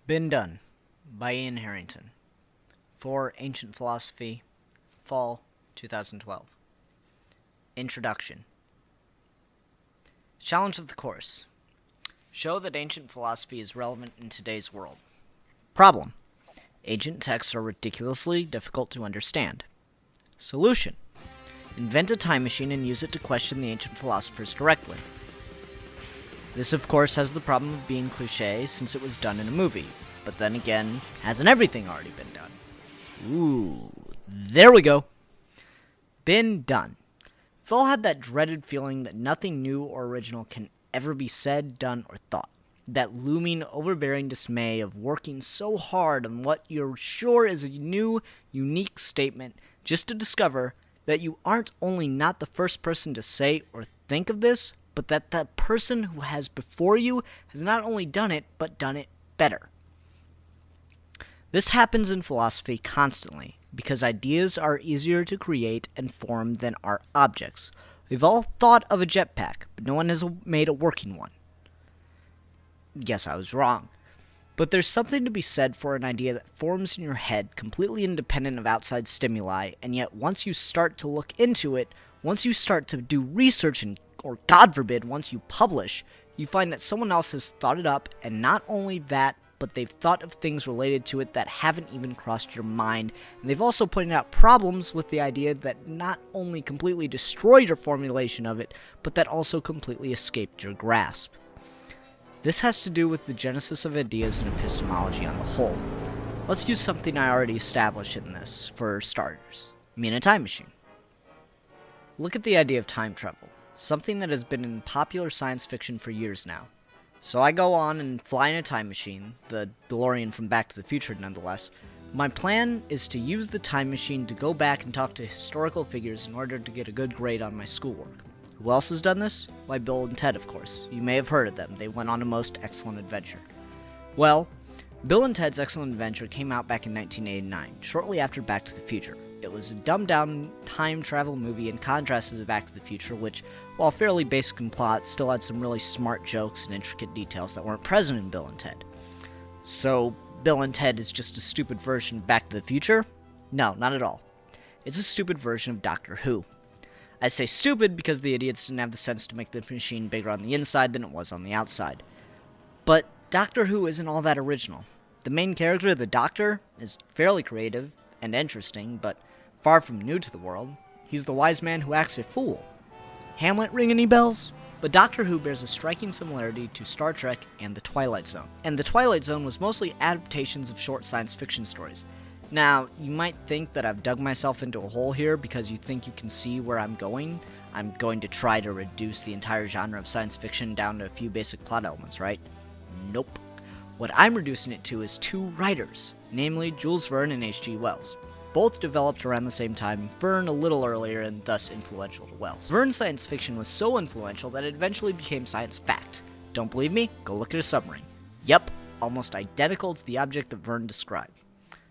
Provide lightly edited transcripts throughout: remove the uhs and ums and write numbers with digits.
Been Done by Ian Harrington for Ancient Philosophy, Fall 2012. Introduction. Challenge of the course. Show that ancient philosophy is relevant in today's world. Problem. Ancient texts are ridiculously difficult to understand. Solution. Invent a time machine and use it to question the ancient philosophers directly. This, of course, has the problem of being cliché since it was done in a movie, but then again, hasn't everything already been done? Ooh, there we go. Been done. We've all had that dreaded feeling that nothing new or original can ever be said, done, or thought. That looming, overbearing dismay of working so hard on what you're sure is a new, unique statement just to discover that you aren't only not the first person to say or think of this, but that the person who has before you has not only done it, but done it better. This happens in philosophy constantly, because ideas are easier to create and form than are objects. We've all thought of a jetpack, but no one has made a working one. Yes, I was wrong. But there's something to be said for an idea that forms in your head completely independent of outside stimuli, and yet once you start to look into it, once you start to do research, or God forbid, once you publish, you find that someone else has thought it up, and not only that, but they've thought of things related to it that haven't even crossed your mind, and they've also pointed out problems with the idea that not only completely destroyed your formulation of it, but that also completely escaped your grasp. This has to do with the genesis of ideas and epistemology on the whole. Let's use something I already established in this, for starters. I mean a time machine. Look at the idea of time travel, something that has been in popular science fiction for years now. So I go on and fly in a time machine, the DeLorean from Back to the Future nonetheless. My plan is to use the time machine to go back and talk to historical figures in order to get a good grade on my schoolwork. Who else has done this? Why, Bill and Ted, of course. You may have heard of them. They went on a most excellent adventure. Well, Bill and Ted's Excellent Adventure came out back in 1989, shortly after Back to the Future. It was a dumbed-down time travel movie in contrast to Back to the Future, which, while fairly basic in plot, still had some really smart jokes and intricate details that weren't present in Bill and Ted. So, Bill and Ted is just a stupid version of Back to the Future? No, not at all. It's a stupid version of Doctor Who. I say stupid because the idiots didn't have the sense to make the machine bigger on the inside than it was on the outside. But Doctor Who isn't all that original. The main character, the Doctor, is fairly creative and interesting, but far from new to the world. He's the wise man who acts a fool. Hamlet ring any bells? But Doctor Who bears a striking similarity to Star Trek and the Twilight Zone. And the Twilight Zone was mostly adaptations of short science fiction stories. Now, you might think that I've dug myself into a hole here because you think you can see where I'm going. I'm going to try to reduce the entire genre of science fiction down to a few basic plot elements, right? Nope. What I'm reducing it to is two writers, namely Jules Verne and H.G. Wells. Both developed around the same time, Verne a little earlier and thus influential to Wells. Verne's science fiction was so influential that it eventually became science fact. Don't believe me? Go look at a submarine. Yep, almost identical to the object that Verne described.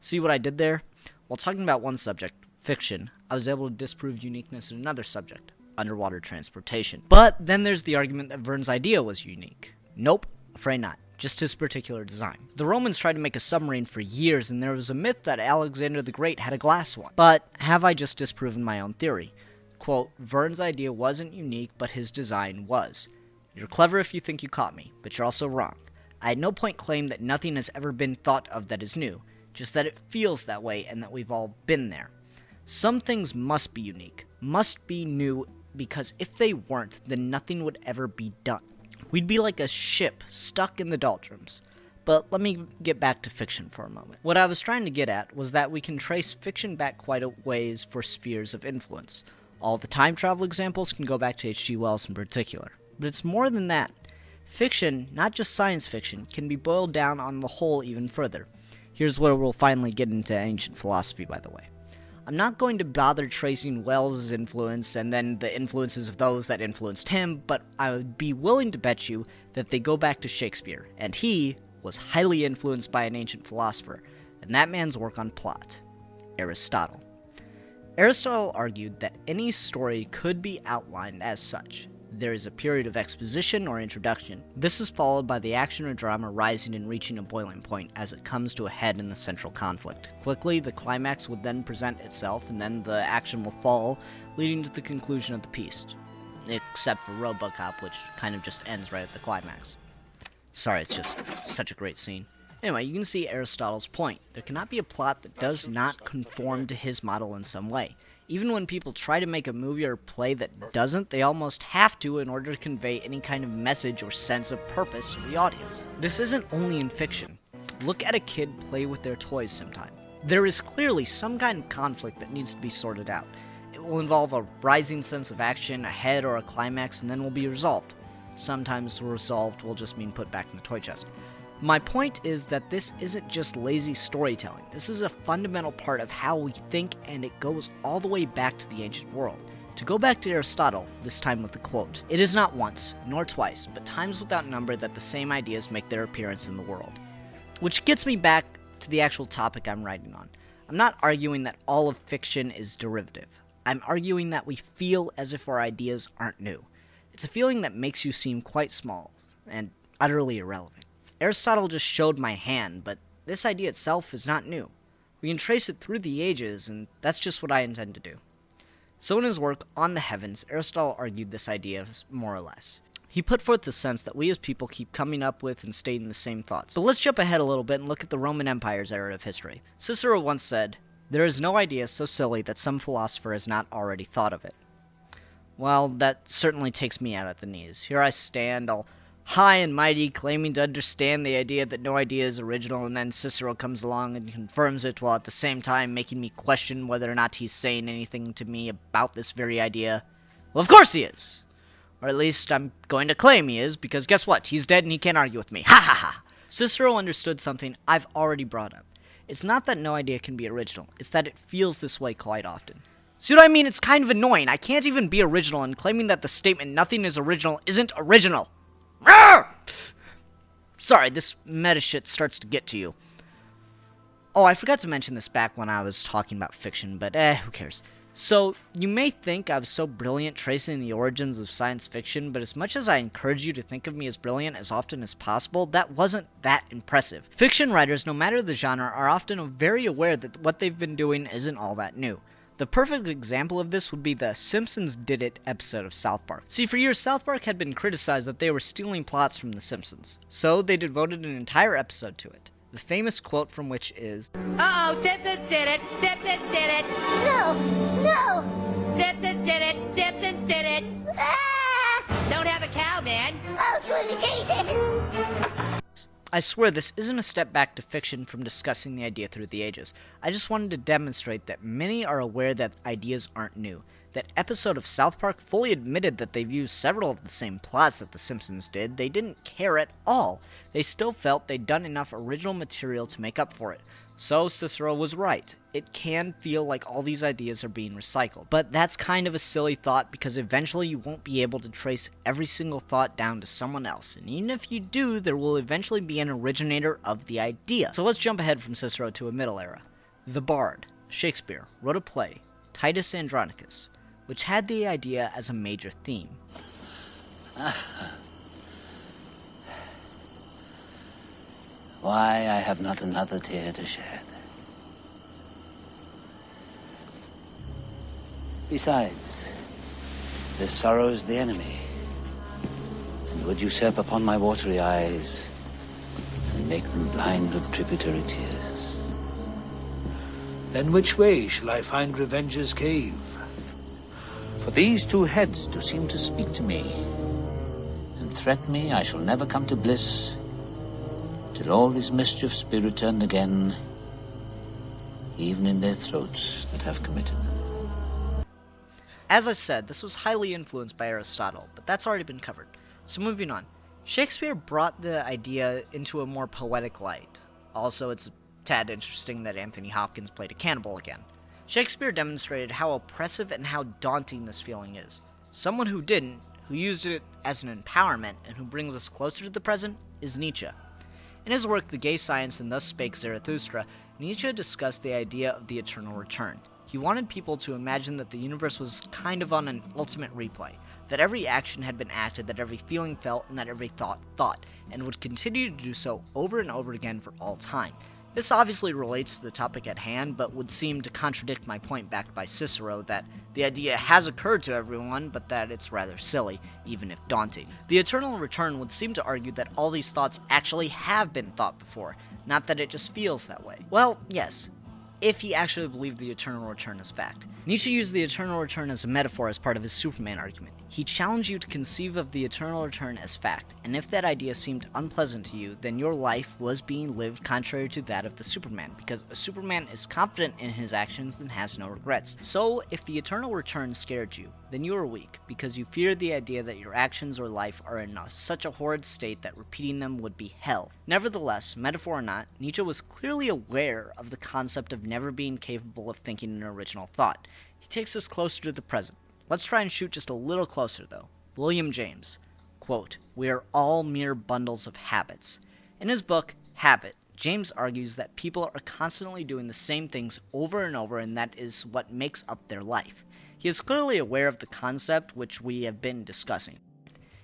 See what I did there? While talking about one subject, fiction, I was able to disprove uniqueness in another subject, underwater transportation. But then there's the argument that Verne's idea was unique. Nope, afraid not. Just his particular design. The Romans tried to make a submarine for years, and there was a myth that Alexander the Great had a glass one. But have I just disproven my own theory? Quote, Verne's idea wasn't unique, but his design was. You're clever if you think you caught me, but you're also wrong. I at no point claim that nothing has ever been thought of that is new, just that it feels that way and that we've all been there. Some things must be unique, must be new, because if they weren't, then nothing would ever be done. We'd be like a ship stuck in the doldrums. But let me get back to fiction for a moment. What I was trying to get at was that we can trace fiction back quite a ways for spheres of influence. All the time travel examples can go back to H.G. Wells in particular. But it's more than that. Fiction, not just science fiction, can be boiled down on the whole even further. Here's where we'll finally get into ancient philosophy, by the way. I'm not going to bother tracing Wells' influence and then the influences of those that influenced him, but I would be willing to bet you that they go back to Shakespeare, and he was highly influenced by an ancient philosopher, and that man's work on plot, Aristotle. Aristotle argued that any story could be outlined as such. There is a period of exposition or introduction. This is followed by the action or drama rising and reaching a boiling point as it comes to a head in the central conflict. Quickly, the climax would then present itself, and then the action will fall, leading to the conclusion of the piece. Except for Robocop, which kind of just ends right at the climax. Sorry, it's just such a great scene. Anyway, you can see Aristotle's point. There cannot be a plot that does not conform to his model in some way. Even when people try to make a movie or play that doesn't, they almost have to in order to convey any kind of message or sense of purpose to the audience. This isn't only in fiction. Look at a kid play with their toys sometime. There is clearly some kind of conflict that needs to be sorted out. It will involve a rising sense of action, a head, or a climax, and then will be resolved. Sometimes resolved will just mean put back in the toy chest. My point is that this isn't just lazy storytelling. This is a fundamental part of how we think, and it goes all the way back to the ancient world. To go back to Aristotle, this time with the quote, "It is not once, nor twice, but times without number that the same ideas make their appearance in the world." Which gets me back to the actual topic I'm writing on. I'm not arguing that all of fiction is derivative. I'm arguing that we feel as if our ideas aren't new. It's a feeling that makes you seem quite small, and utterly irrelevant. Aristotle just showed my hand, but this idea itself is not new. We can trace it through the ages, and that's just what I intend to do. So in his work, On the Heavens, Aristotle argued this idea more or less. He put forth the sense that we as people keep coming up with and stating the same thoughts. But let's jump ahead a little bit and look at the Roman Empire's era of history. Cicero once said, "There is no idea so silly that some philosopher has not already thought of it." Well, that certainly takes me out at the knees. Here I stand, all high and mighty, claiming to understand the idea that no idea is original, and then Cicero comes along and confirms it, while at the same time making me question whether or not he's saying anything to me about this very idea. Well, of course he is! Or at least I'm going to claim he is, because guess what? He's dead and he can't argue with me. Ha ha ha! Cicero understood something I've already brought up. It's not that no idea can be original, it's that it feels this way quite often. See what I mean? It's kind of annoying. I can't even be original, and claiming that the statement "nothing is original" isn't original. Sorry, this meta shit starts to get to you. Oh, I forgot to mention this back when I was talking about fiction, but who cares? So, you may think I was so brilliant tracing the origins of science fiction, but as much as I encourage you to think of me as brilliant as often as possible, that wasn't that impressive. Fiction writers, no matter the genre, are often very aware that what they've been doing isn't all that new. The perfect example of this would be the Simpsons Did It episode of South Park. See, for years, South Park had been criticized that they were stealing plots from The Simpsons, so they devoted an entire episode to it. The famous quote from which is, "Uh-oh, Simpsons did it! Simpsons did it! No! Simpsons did it! Simpsons did it! Ah! Don't have a cow, man! Oh, sweet Jesus!" I swear this isn't a step back to fiction from discussing the idea through the ages. I just wanted to demonstrate that many are aware that ideas aren't new. That episode of South Park fully admitted that they've used several of the same plots that The Simpsons did. They didn't care at all. They still felt they'd done enough original material to make up for it. So Cicero was right. It can feel like all these ideas are being recycled. But that's kind of a silly thought, because eventually you won't be able to trace every single thought down to someone else. And even if you do, there will eventually be an originator of the idea. So let's jump ahead from Cicero to a middle era. The Bard, Shakespeare, wrote a play, Titus Andronicus, which had the idea as a major theme. Why I have not another tear to shed. Besides, this sorrow is the enemy, and would usurp upon my watery eyes and make them blind with tributary tears. Then which way shall I find Revenge's cave? For these two heads do seem to speak to me, and threat me I shall never come to bliss, till all these mischiefs be returned again, even in their throats that have committed them. As I said, this was highly influenced by Aristotle, but that's already been covered. So moving on. Shakespeare brought the idea into a more poetic light. Also, it's a tad interesting that Anthony Hopkins played a cannibal again. Shakespeare demonstrated how oppressive and how daunting this feeling is. Someone who didn't, who used it as an empowerment, and who brings us closer to the present, is Nietzsche. In his work, The Gay Science and Thus Spake Zarathustra, Nietzsche discussed the idea of the eternal return. He wanted people to imagine that the universe was kind of on an ultimate replay. that every action had been acted, that every feeling felt, and that every thought thought, and would continue to do so over and over again for all time. This obviously relates to the topic at hand, but would seem to contradict my point backed by Cicero that the idea has occurred to everyone, but that it's rather silly, even if daunting. The eternal return would seem to argue that all these thoughts actually have been thought before, not that it just feels that way. Well, yes, if he actually believed the eternal return is fact. Nietzsche used the eternal return as a metaphor as part of his Superman argument. He challenged you to conceive of the eternal return as fact, and if that idea seemed unpleasant to you, then your life was being lived contrary to that of the Superman, because a Superman is confident in his actions and has no regrets. So, if the eternal return scared you, then you are weak, because you fear the idea that your actions or life are in such a horrid state that repeating them would be hell. Nevertheless, metaphor or not, Nietzsche was clearly aware of the concept of never being capable of thinking an original thought. He takes us closer to the present. Let's try and shoot just a little closer, though. William James, quote, "We are all mere bundles of habits." In his book, Habit, James argues that people are constantly doing the same things over and over, and that is what makes up their life. He is clearly aware of the concept which we have been discussing.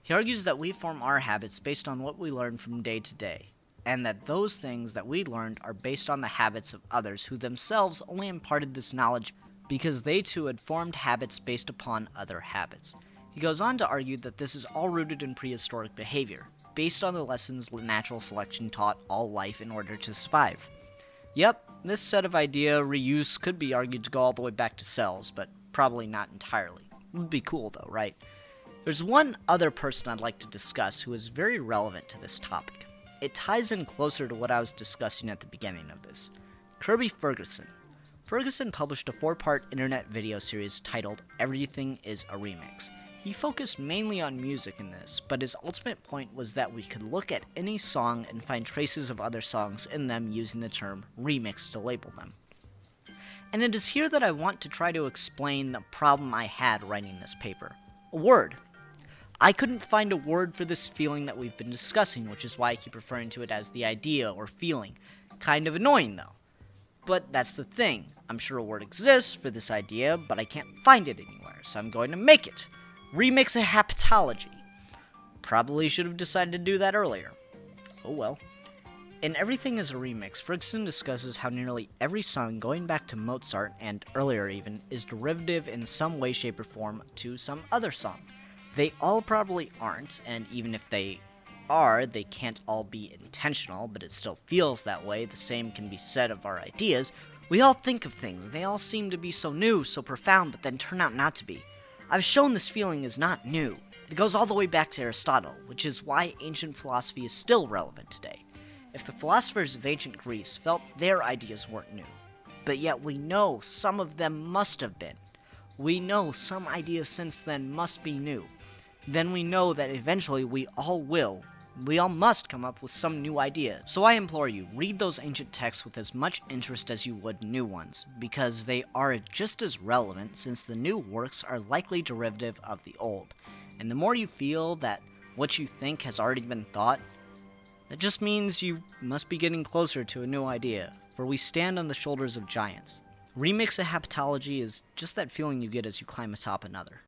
He argues that we form our habits based on what we learn from day to day, and that those things that we learned are based on the habits of others who themselves only imparted this knowledge because they too had formed habits based upon other habits. He goes on to argue that this is all rooted in prehistoric behavior, based on the lessons natural selection taught all life in order to survive. Yep, this set of idea reuse could be argued to go all the way back to cells, but probably not entirely. It would be cool though, right? There's one other person I'd like to discuss who is very relevant to this topic. It ties in closer to what I was discussing at the beginning of this. Kirby Ferguson. Ferguson published a 4-part internet video series titled Everything is a Remix. He focused mainly on music in this, but his ultimate point was that we could look at any song and find traces of other songs in them using the term remix to label them. And it is here that I want to try to explain the problem I had writing this paper. A word. I couldn't find a word for this feeling that we've been discussing, which is why I keep referring to it as the idea or feeling. Kind of annoying though. But that's the thing. I'm sure a word exists for this idea, but I can't find it anywhere, so I'm going to make it. REMIXEHABTOLOGY. Probably should have decided to do that earlier. Oh well. In Everything is a Remix, Ferguson discusses how nearly every song going back to Mozart, and earlier even, is derivative in some way, shape, or form to some other song. They all probably aren't, and even if they are, they can't all be intentional, but it still feels that way. The same can be said of our ideas. We all think of things, they all seem to be so new, so profound, but then turn out not to be. I've shown this feeling is not new. It goes all the way back to Aristotle, which is why ancient philosophy is still relevant today. If the philosophers of ancient Greece felt their ideas weren't new, but yet we know some of them must have been. We know some ideas since then must be new. Then we know that eventually we all must come up with some new idea. So I implore you, read those ancient texts with as much interest as you would new ones, because they are just as relevant since the new works are likely derivative of the old. And the more you feel that what you think has already been thought, that just means you must be getting closer to a new idea, for we stand on the shoulders of giants. REMIXEHABTOLOGY is just that feeling you get as you climb atop another.